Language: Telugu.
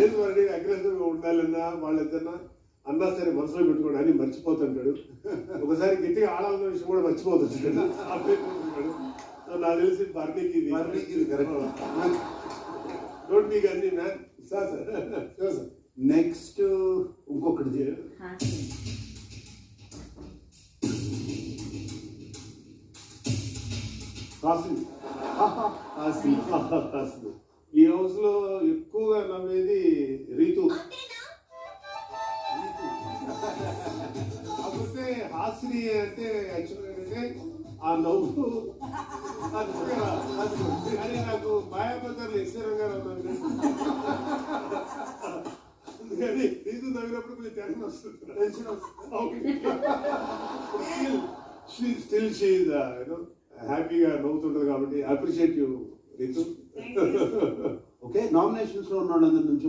ఏది మరి అగ్రెసివ్గా ఉండాలన్నా వాళ్ళిద్దరన్నా అన్నా సరే మనసులో పెట్టుకోండి అని మర్చిపోతుంటాడు. ఒకసారి గట్టిగా ఆడాలన్న విషయం కూడా మర్చిపోతుంటాడు. నాకు తెలిసి బర్నీకి ఇది కరెక్ట్. డోంట్ బీ గంజీ మ్యాన్. సార్ నెక్స్ట్ ఇంకొకటి ఈ హౌస్ లో ఎక్కువగా నవ్వేది రీతు. కాకపోతే హాసిని అంటే యాక్చువల్గా అంటే ఆ నవ్వు కానీ నాకు మాయాబజార్లో ఎస్ఆర్ గారు ఉన్నారు అందుకని రీతు నవ్వినప్పుడు కొంచెం టెన్షన్ వస్తుంది. స్టిల్ షీ హ్యాపీగా నవ్వుతుంటది కాబట్టి appreciate you Ritu. Okay, nominations లో ఉన్న వాళ్ళందరి నుంచి